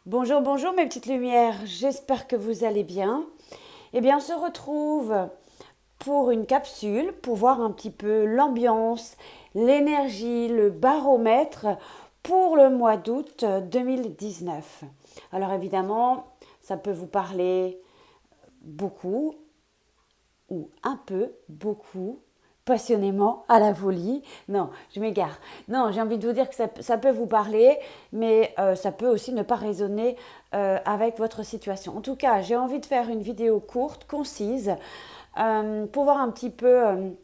Bonjour, bonjour mes petites lumières, j'espère que vous allez bien. Eh bien, on se retrouve pour une capsule pour voir un petit peu l'ambiance, l'énergie, le baromètre pour le mois d'août 2019. Alors évidemment, ça peut vous parler beaucoup ou un peu, beaucoup, passionnément, à la folie. Non, je m'égare. Non, j'ai envie de vous dire que ça peut vous parler, mais ça peut aussi ne pas résonner avec votre situation. En tout cas, j'ai envie de faire une vidéo courte, concise, pour voir un petit peu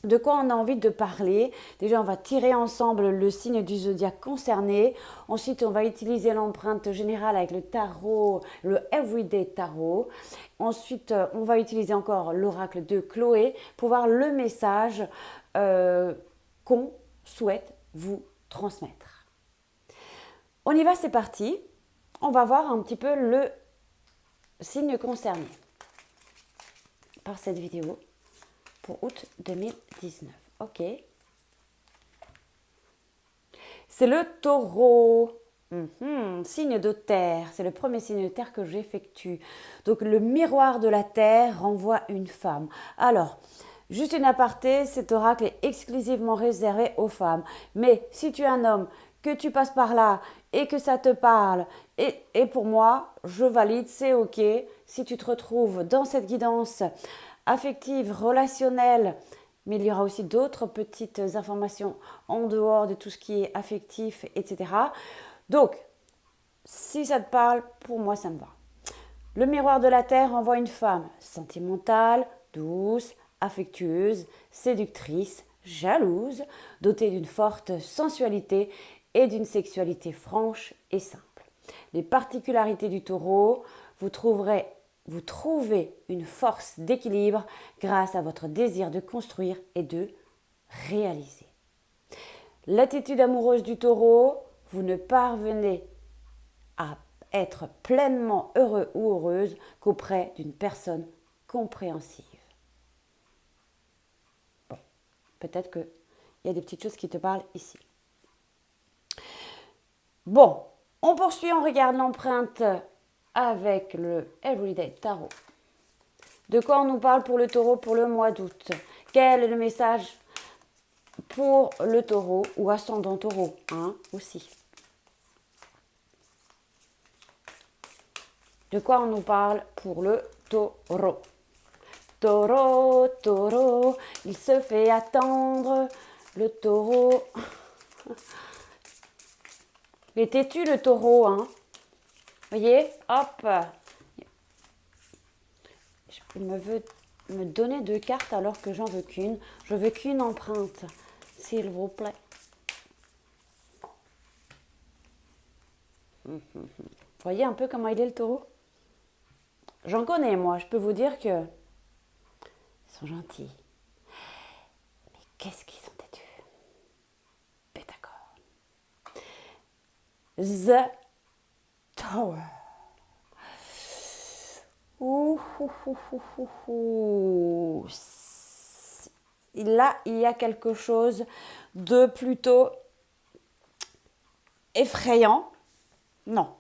de quoi on a envie de parler. Déjà, on va tirer ensemble le signe du zodiaque concerné. Ensuite, on va utiliser l'empreinte générale avec le tarot, le Everyday Tarot. Ensuite, on va utiliser encore l'oracle de Chloé pour voir le message qu'on souhaite vous transmettre. On y va, c'est parti. On va voir un petit peu le signe concerné par cette vidéo pour août 2019. Ok. C'est le taureau. Signe de terre. C'est le premier signe de terre que j'effectue. Donc le miroir de la terre renvoie une femme. Alors, juste une aparté, cet oracle est exclusivement réservé aux femmes. Mais si tu es un homme, que tu passes par là et que ça te parle, et pour moi, je valide, c'est ok. Si tu te retrouves dans cette guidance affective, relationnelle, mais il y aura aussi d'autres petites informations en dehors de tout ce qui est affectif, etc. Donc, si ça te parle, pour moi, ça me va. Le miroir de la Terre envoie une femme sentimentale, douce, affectueuse, séductrice, jalouse, dotée d'une forte sensualité et d'une sexualité franche et simple. Les particularités du taureau, vous trouvez une force d'équilibre grâce à votre désir de construire et de réaliser. L'attitude amoureuse du taureau, vous ne parvenez à être pleinement heureux ou heureuse qu'auprès d'une personne compréhensive. Bon, peut-être qu'il y a des petites choses qui te parlent ici. Bon, on poursuit, on regarde l'empreinte avec le Everyday Tarot. De quoi on nous parle pour le taureau pour le mois d'août? Quel est le message pour le taureau ou ascendant taureau aussi? De quoi on nous parle pour le taureau? Taureau, taureau, il se fait attendre, le taureau. Il est têtu le taureau, hein. Voyez, hop. Il me veut me donner 2 cartes alors que j'en veux qu'une. Je veux qu'une empreinte, s'il vous plaît. Voyez un peu comment il est le taureau? J'en connais, moi. Je peux vous dire que ils sont gentils. Mais qu'est-ce qu'ils sont têtus? Ben d'accord. The Tower. Là, il y a quelque chose de plutôt effrayant. Non,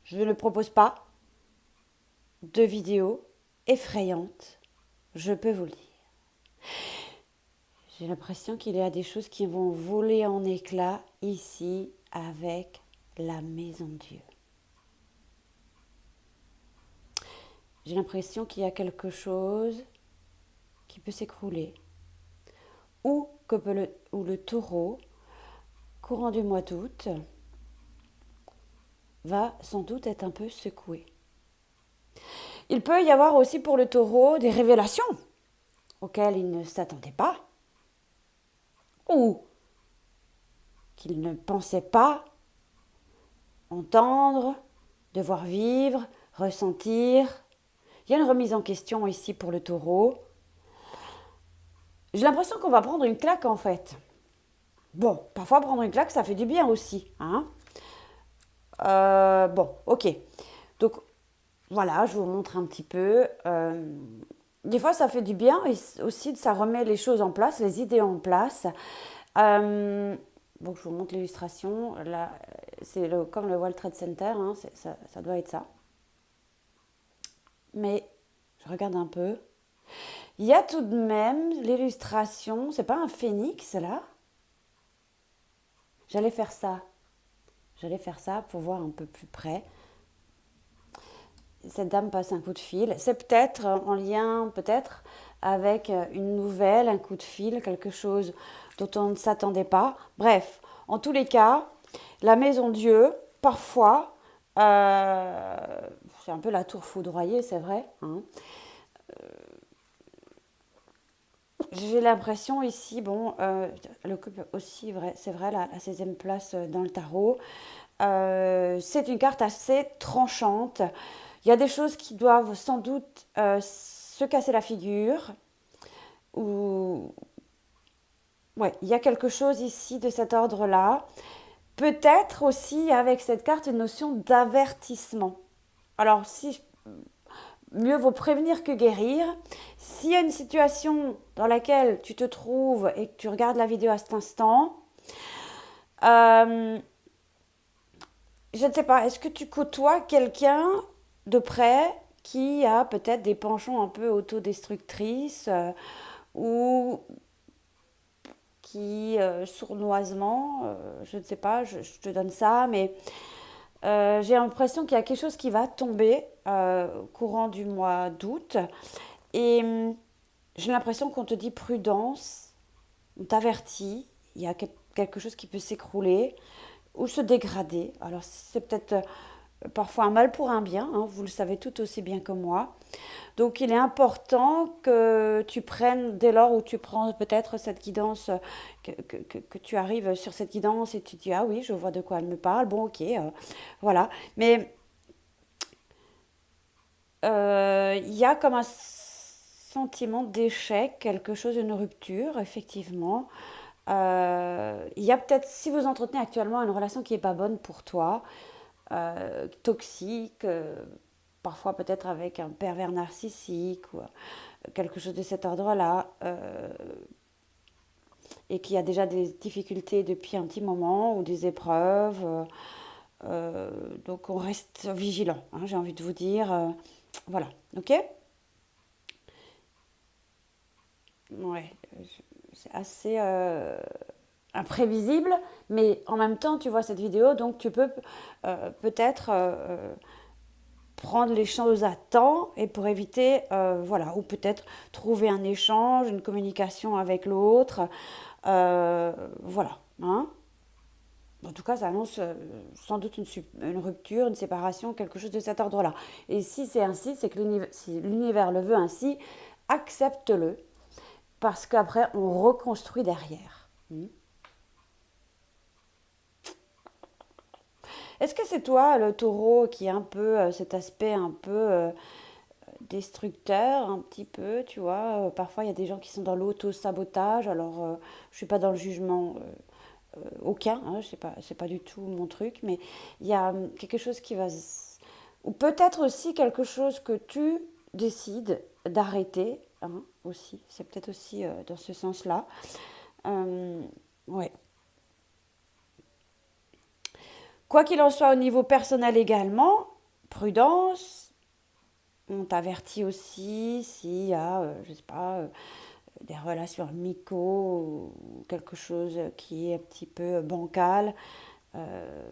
je ne propose pas de vidéo effrayante. Je peux vous le dire. J'ai l'impression qu'il y a des choses qui vont voler en éclats ici avec la maison de Dieu. J'ai l'impression qu'il y a quelque chose qui peut s'écrouler. Ou le taureau, courant du mois d'août, va sans doute être un peu secoué. Il peut y avoir aussi pour le taureau des révélations auxquelles il ne s'attendait pas ou qu'il ne pensait pas entendre, devoir vivre, ressentir. Il y a une remise en question ici pour le taureau. J'ai l'impression qu'on va prendre une claque en fait. Bon, parfois prendre une claque, ça fait du bien aussi. Bon, ok. Donc, voilà, je vous montre un petit peu. Des fois, ça fait du bien et aussi, ça remet les choses en place, les idées en place. Bon, je vous montre l'illustration. Là, C'est comme le World Trade Center, hein, ça doit être ça. Mais je regarde un peu. Il y a tout de même l'illustration. C'est pas un phénix là? J'allais faire ça. J'allais faire ça pour voir un peu plus près. Cette dame passe un coup de fil. C'est peut-être en lien, peut-être, avec une nouvelle, un coup de fil, quelque chose dont on ne s'attendait pas. Bref, en tous les cas, la maison Dieu, parfois, c'est un peu la tour foudroyée, c'est vrai. Hein. J'ai l'impression ici, bon, elle occupe aussi, c'est vrai, la 16e place dans le tarot. C'est une carte assez tranchante. Il y a des choses qui doivent sans doute se casser la figure. Ou ouais, il y a quelque chose ici de cet ordre-là. Peut-être aussi avec cette carte une notion d'avertissement. Alors, si mieux vaut prévenir que guérir. S'il y a une situation dans laquelle tu te trouves et que tu regardes la vidéo à cet instant, je ne sais pas, est-ce que tu côtoies quelqu'un de près qui a peut-être des penchants un peu autodestructrices ou qui sournoisement, je ne sais pas, je te donne ça, mais j'ai l'impression qu'il y a quelque chose qui va tomber courant du mois d'août. Et j'ai l'impression qu'on te dit prudence, on t'avertit, il y a quelque chose qui peut s'écrouler ou se dégrader. Alors c'est peut-être parfois un mal pour un bien, hein, vous le savez tout aussi bien que moi. Donc il est important que tu prennes, dès lors où tu prends peut-être cette guidance, que tu arrives sur cette guidance et tu dis ah oui, je vois de quoi elle me parle, bon ok, voilà. Mais il y a comme un sentiment d'échec, quelque chose, une rupture, effectivement. Il y a peut-être, si vous entretenez actuellement une relation qui n'est pas bonne pour toi, toxique, parfois peut-être avec un pervers narcissique ou quelque chose de cet ordre-là, et qu'il y a déjà des difficultés depuis un petit moment ou des épreuves. Donc on reste vigilant, hein, j'ai envie de vous dire. Voilà, ok. Ouais, c'est assez imprévisible, mais en même temps, tu vois cette vidéo, donc tu peux peut-être prendre les choses à temps et pour éviter, voilà, ou peut-être trouver un échange, une communication avec l'autre, voilà. Hein. En tout cas, ça annonce sans doute une rupture, une séparation, quelque chose de cet ordre-là. Et si c'est ainsi, c'est que si l'univers le veut ainsi, accepte-le, parce qu'après, on reconstruit derrière. Est-ce que c'est toi, le taureau, qui a un peu cet aspect un peu destructeur, un petit peu, tu vois parfois, il y a des gens qui sont dans l'auto-sabotage. Alors, je ne suis pas dans le jugement aucun, hein, c'est pas du tout mon truc, mais il y a quelque chose qui va... Ou peut-être aussi quelque chose que tu décides d'arrêter, hein, aussi. C'est peut-être aussi dans ce sens-là. Ouais. Quoi qu'il en soit au niveau personnel également, prudence, on t'avertit aussi s'il y a, je sais pas, des relations amicaux ou quelque chose qui est un petit peu bancal. Euh,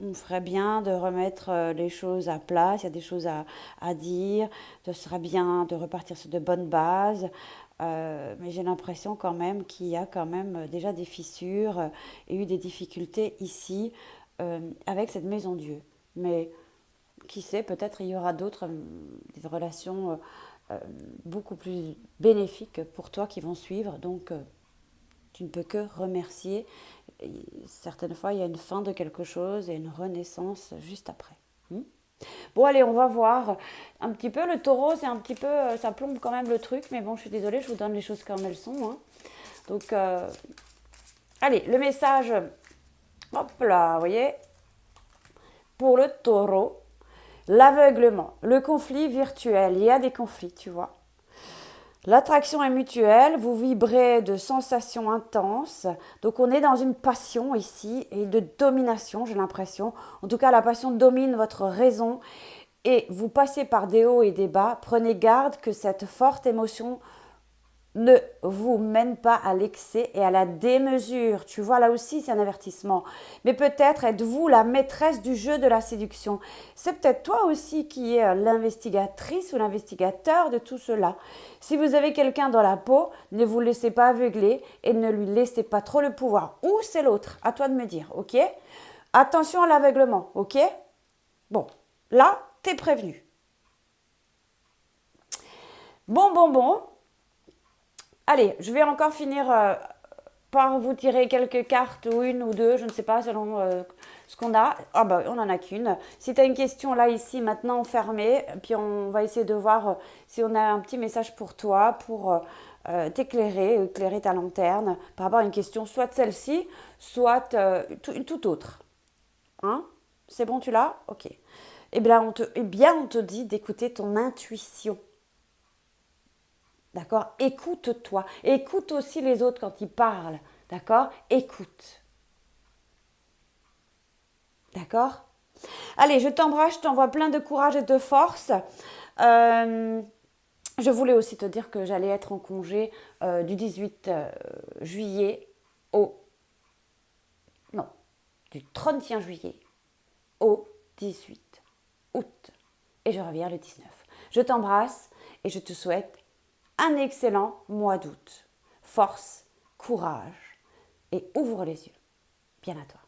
on ferait bien de remettre les choses à place, il y a des choses à dire, ce serait bien de repartir sur de bonnes bases. Mais j'ai l'impression quand même qu'il y a quand même déjà des fissures et eu des difficultés ici avec cette maison Dieu. Mais qui sait, peut-être il y aura d'autres des relations beaucoup plus bénéfiques pour toi qui vont suivre. Donc tu ne peux que remercier. Et certaines fois, il y a une fin de quelque chose et une renaissance juste après. Bon, allez, on va voir un petit peu. Le taureau, c'est un petit peu, ça plombe quand même le truc, mais bon, je suis désolée, je vous donne les choses comme elles sont. Hein. Donc, allez, le message, hop là, vous voyez, pour le taureau, l'aveuglement, le conflit virtuel, il y a des conflits, tu vois. L'attraction est mutuelle, vous vibrez de sensations intenses. Donc on est dans une passion ici et de domination, j'ai l'impression. En tout cas, la passion domine votre raison et vous passez par des hauts et des bas. Prenez garde que cette forte émotion ne vous mène pas à l'excès et à la démesure. Tu vois, là aussi, c'est un avertissement. Mais peut-être êtes-vous la maîtresse du jeu de la séduction. C'est peut-être toi aussi qui es l'investigatrice ou l'investigateur de tout cela. Si vous avez quelqu'un dans la peau, ne vous laissez pas aveugler et ne lui laissez pas trop le pouvoir. Ou c'est l'autre, à toi de me dire, ok? Attention à l'aveuglement, ok? Bon, là, t'es prévenu. Bon. Allez, je vais encore finir par vous tirer quelques cartes, ou une ou deux, je ne sais pas, selon ce qu'on a. Ah bah, on n'en a qu'une. Si tu as une question là, ici, maintenant, fermée, puis on va essayer de voir si on a un petit message pour toi, pour t'éclairer, éclairer ta lanterne, par rapport à une question, soit celle-ci, soit une toute autre. Hein? C'est bon, tu l'as? Ok. On te dit d'écouter ton intuition. D'accord? Écoute-toi. Écoute aussi les autres quand ils parlent. D'accord? Écoute. D'accord? Allez, je t'embrasse, je t'envoie plein de courage et de force. Euh, je voulais aussi te dire que j'allais être en congé du 18 juillet au... Non, du 31 juillet au 18 août. Et je reviens le 19. Je t'embrasse et je te souhaite un excellent mois d'août. Force, courage et ouvre les yeux. Bien à toi.